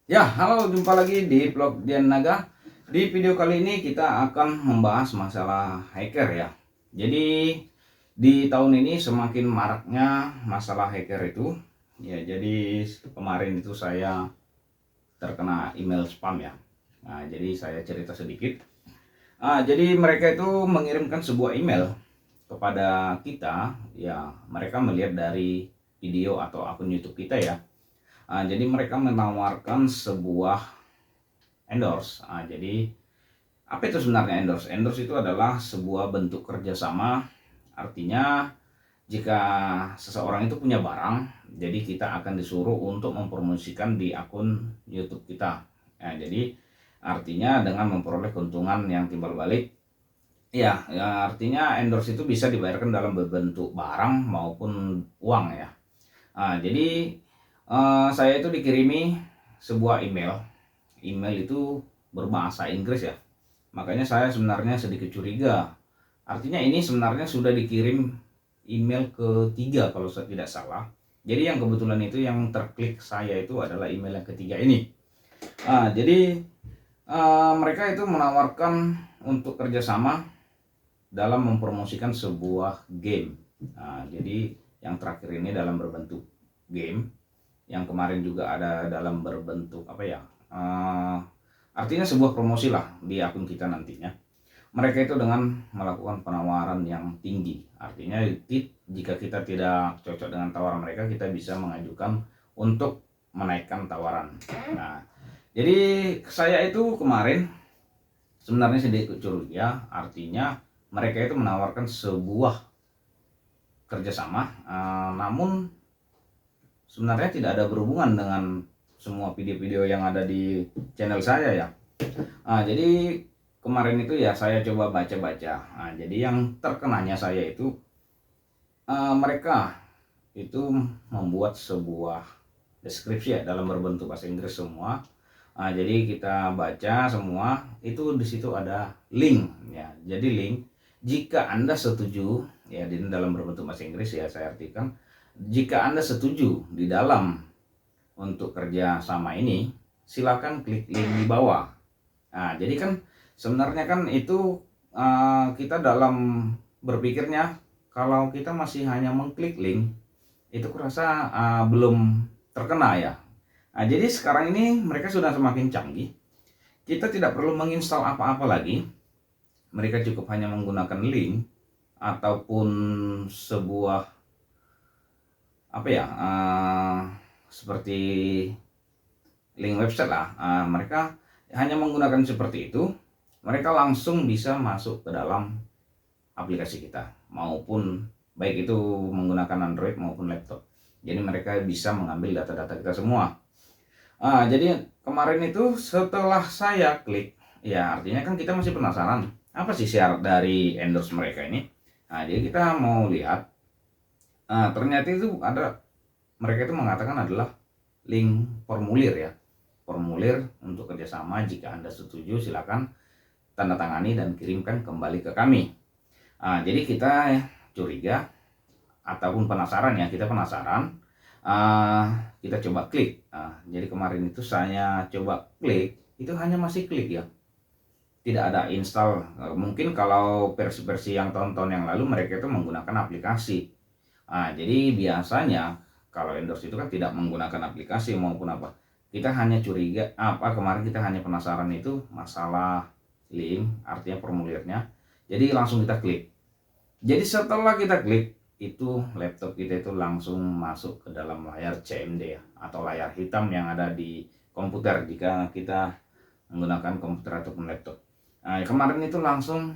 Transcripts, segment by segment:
Ya, halo, jumpa lagi di vlog Dian Naga. Di video kali ini kita akan membahas masalah hacker ya. Jadi di tahun ini semakin maraknya masalah hacker itu. Ya, jadi kemarin itu saya terkena email spam ya. Nah, jadi saya cerita sedikit. Jadi mereka itu mengirimkan sebuah email kepada kita. Ya, mereka melihat dari video atau akun YouTube kita ya. Jadi mereka menawarkan sebuah endorse. Jadi apa itu sebenarnya endorse? Endorse itu adalah sebuah bentuk kerjasama. Artinya jika seseorang itu punya barang, jadi kita akan disuruh untuk mempromosikan di akun YouTube kita. Jadi artinya dengan memperoleh keuntungan yang timbal balik. Ya, artinya endorse itu bisa dibayarkan dalam bentuk barang maupun uang ya. Jadi saya itu dikirimi sebuah email. Email itu berbahasa Inggris ya. Makanya saya sebenarnya sedikit curiga. Artinya ini sebenarnya sudah dikirim email ketiga kalau saya tidak salah. Jadi yang kebetulan itu yang terklik saya itu adalah email yang ketiga ini. Jadi mereka itu menawarkan untuk kerjasama dalam mempromosikan sebuah game. Jadi yang terakhir ini dalam berbentuk game. Yang kemarin juga ada dalam berbentuk apa ya? Artinya sebuah promosi lah di akun kita nantinya. Mereka itu dengan melakukan penawaran yang tinggi. Artinya jika kita tidak cocok dengan tawaran mereka, kita bisa mengajukan untuk menaikkan tawaran. Nah, jadi saya itu kemarin sebenarnya sedikit curiga. Artinya mereka itu menawarkan sebuah kerjasama, namun sebenarnya tidak ada berhubungan dengan semua video-video yang ada di channel saya ya. Jadi kemarin itu ya saya coba baca-baca. Jadi yang terkenanya saya itu mereka itu membuat sebuah deskripsi ya dalam berbentuk bahasa Inggris semua. Jadi kita baca semua itu di situ ada link ya. Jadi link jika Anda setuju ya di dalam berbentuk bahasa Inggris ya saya artikan, jika Anda setuju di dalam untuk kerja sama ini, silakan klik link di bawah. Jadi kan sebenarnya kan itu kita dalam berpikirnya kalau kita masih hanya mengklik link itu kurasa belum terkena ya. Jadi sekarang ini mereka sudah semakin canggih. Kita tidak perlu menginstal apa-apa lagi. Mereka cukup hanya menggunakan link ataupun sebuah apa ya seperti link website lah. Mereka hanya menggunakan seperti itu, mereka langsung bisa masuk ke dalam aplikasi kita, maupun baik itu menggunakan Android maupun laptop. Jadi mereka bisa mengambil data-data kita semua. Jadi kemarin itu setelah saya klik, ya artinya kan kita masih penasaran apa sih syarat dari endorse mereka ini. Jadi kita mau lihat. Ternyata itu ada, mereka itu mengatakan adalah link formulir ya. Formulir untuk kerjasama, jika Anda setuju silakan tanda tangani dan kirimkan kembali ke kami. Jadi kita curiga ataupun penasaran ya, kita penasaran. Kita coba klik. Jadi kemarin itu saya coba klik, itu hanya masih klik ya, tidak ada install. Mungkin kalau versi-versi yang tahun-tahun yang lalu mereka itu menggunakan aplikasi. Jadi biasanya kalau endorse itu kan tidak menggunakan aplikasi maupun apa. Kita hanya curiga kemarin kita hanya penasaran itu masalah link, artinya formulirnya. Jadi langsung kita klik. Jadi setelah kita klik itu laptop kita itu langsung masuk ke dalam layar CMD ya, atau layar hitam yang ada di komputer jika kita menggunakan komputer ataupun laptop. Kemarin itu langsung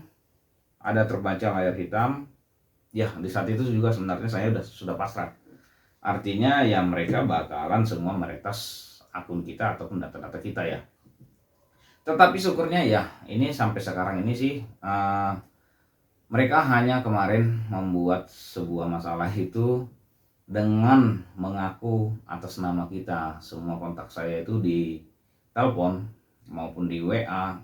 ada terbaca layar hitam. Ya, di saat itu juga sebenarnya saya sudah pasrah. Artinya ya mereka bakalan semua meretas akun kita ataupun data-data kita ya. Tetapi syukurnya ya ini sampai sekarang ini sih mereka hanya kemarin membuat sebuah masalah itu dengan mengaku atas nama kita. Semua kontak saya itu di telepon maupun di WA,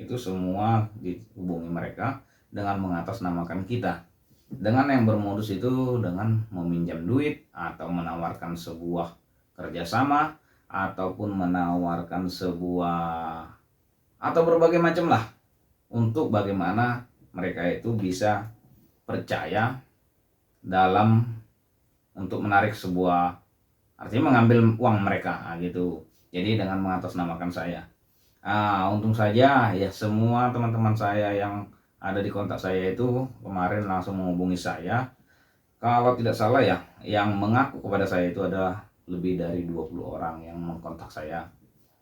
itu semua dihubungi mereka dengan mengatasnamakan kita. Dengan yang bermodus itu dengan meminjam duit atau menawarkan sebuah kerjasama ataupun menawarkan sebuah atau berbagai macam lah untuk bagaimana mereka itu bisa percaya dalam untuk menarik sebuah, artinya mengambil uang mereka gitu. Jadi dengan mengatasnamakan saya. Untung saja ya semua teman-teman saya yang ada di kontak saya itu kemarin langsung menghubungi saya. Kalau tidak salah ya, yang mengaku kepada saya itu adalah lebih dari 20 orang yang mengkontak saya.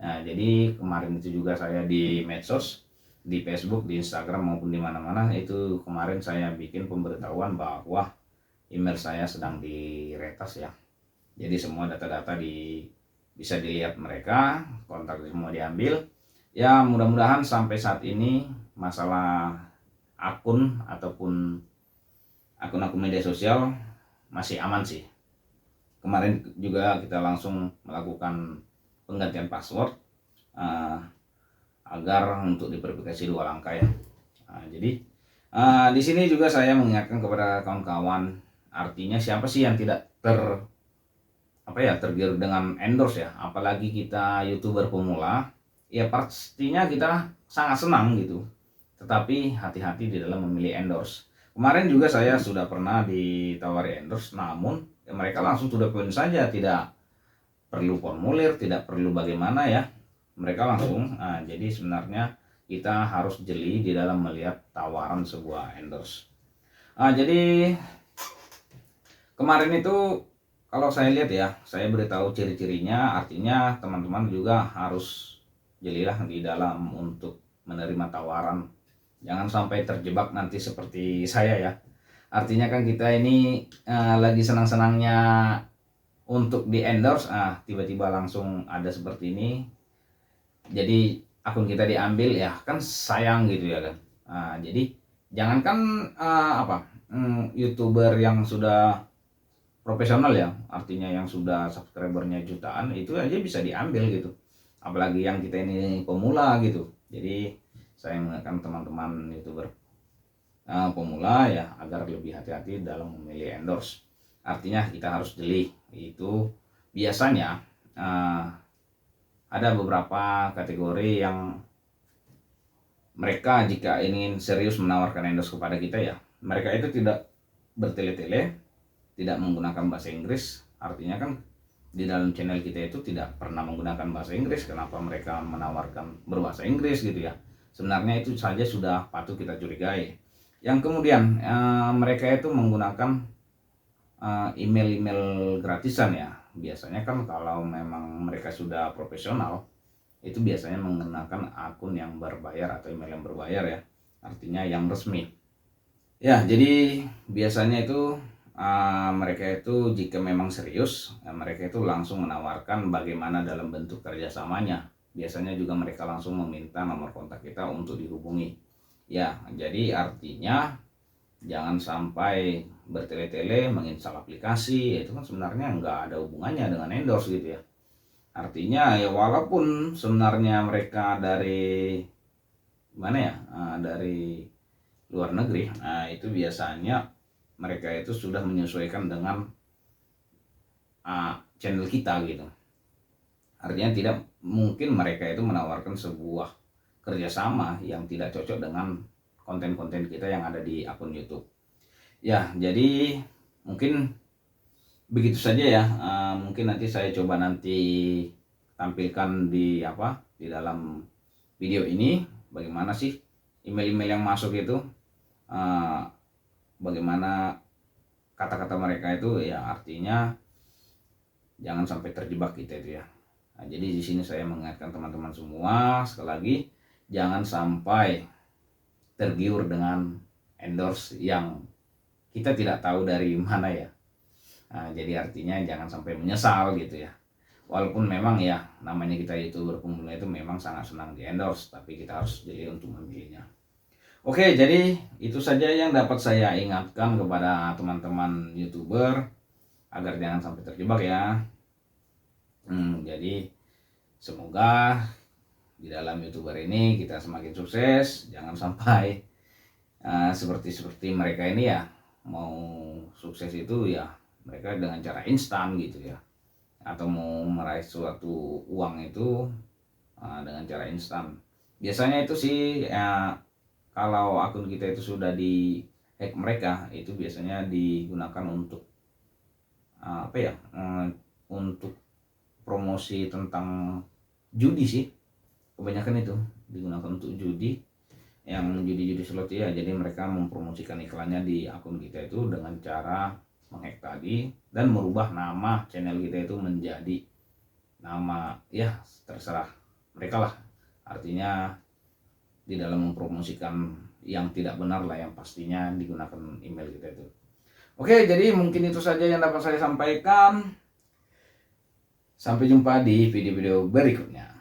Nah, jadi kemarin itu juga saya di medsos, di Facebook, di Instagram maupun di mana-mana itu kemarin saya bikin pemberitahuan bahwa email saya sedang diretas ya. Jadi semua data-data bisa dilihat mereka, kontak semua diambil. Ya mudah-mudahan sampai saat ini masalah akun ataupun akun-akun media sosial masih aman sih. Kemarin juga kita langsung melakukan penggantian password agar untuk diverifikasi 2 langkah ya. Jadi di sini juga saya mengingatkan kepada kawan-kawan, artinya siapa sih yang tidak tergiur dengan endorse ya, apalagi kita YouTuber pemula, ya pastinya kita sangat senang gitu. Tetapi hati-hati di dalam memilih endorse. Kemarin juga saya sudah pernah ditawari endorse, namun ya mereka langsung to the point saja, tidak perlu formulir, tidak perlu bagaimana ya. Mereka langsung. Jadi sebenarnya kita harus jeli di dalam melihat tawaran sebuah endorse. Jadi kemarin itu kalau saya lihat ya, saya beritahu ciri-cirinya, artinya teman-teman juga harus jelilah di dalam untuk menerima tawaran. Jangan sampai terjebak nanti seperti saya ya. Artinya kan kita ini lagi senang-senangnya untuk di endorse, tiba-tiba langsung ada seperti ini. Jadi akun kita diambil ya, kan sayang gitu ya kan. Jadi jangankan YouTuber yang sudah profesional ya, artinya yang sudah subscribernya jutaan itu aja bisa diambil gitu, apalagi yang kita ini pemula gitu. Jadi saya mengingatkan teman-teman YouTuber pemula ya agar lebih hati-hati dalam memilih endorse. Artinya kita harus jeli. Itu biasanya ada beberapa kategori yang mereka jika ingin serius menawarkan endorse kepada kita ya, mereka itu tidak bertele-tele, tidak menggunakan bahasa Inggris. Artinya kan di dalam channel kita itu tidak pernah menggunakan bahasa Inggris, kenapa mereka menawarkan berbahasa Inggris gitu ya. Sebenarnya itu saja sudah patut kita curigai. Yang kemudian mereka itu menggunakan email-email gratisan ya. Biasanya kan kalau memang mereka sudah profesional itu biasanya menggunakan akun yang berbayar atau email yang berbayar ya, artinya yang resmi ya. Jadi biasanya itu mereka itu jika memang serius, mereka itu langsung menawarkan bagaimana dalam bentuk kerjasamanya. Biasanya juga mereka langsung meminta nomor kontak kita untuk dihubungi ya. Jadi artinya jangan sampai bertele-tele menginstal aplikasi, itu kan sebenarnya nggak ada hubungannya dengan endorse gitu ya. Artinya ya walaupun sebenarnya mereka dari mana ya, dari luar negeri, itu biasanya mereka itu sudah menyesuaikan dengan channel kita gitu. Artinya tidak mungkin mereka itu menawarkan sebuah kerjasama yang tidak cocok dengan konten-konten kita yang ada di akun YouTube ya. Jadi mungkin begitu saja ya. Mungkin nanti saya coba nanti tampilkan di dalam video ini bagaimana sih email-email yang masuk itu, bagaimana kata-kata mereka itu ya. Artinya jangan sampai terjebak kita itu ya. Jadi di sini saya mengingatkan teman-teman semua sekali lagi, jangan sampai tergiur dengan endorse yang kita tidak tahu dari mana ya. Jadi artinya jangan sampai menyesal gitu ya. Walaupun memang ya namanya kita YouTuber pemula itu memang sangat senang di endorse, tapi kita harus jeli untuk memilihnya. Oke, jadi itu saja yang dapat saya ingatkan kepada teman-teman YouTuber agar jangan sampai terjebak ya. Jadi semoga di dalam YouTuber ini kita semakin sukses, jangan sampai seperti mereka ini ya, mau sukses itu ya mereka dengan cara instan gitu ya. atau mau meraih suatu uang itu dengan cara instan. Biasanya itu sih kalau akun kita itu sudah di hack mereka, itu biasanya digunakan untuk apa ya, untuk promosi tentang judi sih, kebanyakan itu digunakan untuk judi, yang judi-judi slot ya. Jadi mereka mempromosikan iklannya di akun kita itu dengan cara menghack tadi dan merubah nama channel kita itu menjadi nama ya terserah mereka lah, artinya di dalam mempromosikan yang tidak benar lah, yang pastinya digunakan email kita itu. Oke, jadi mungkin itu saja yang dapat saya sampaikan. Sampai jumpa di video-video berikutnya.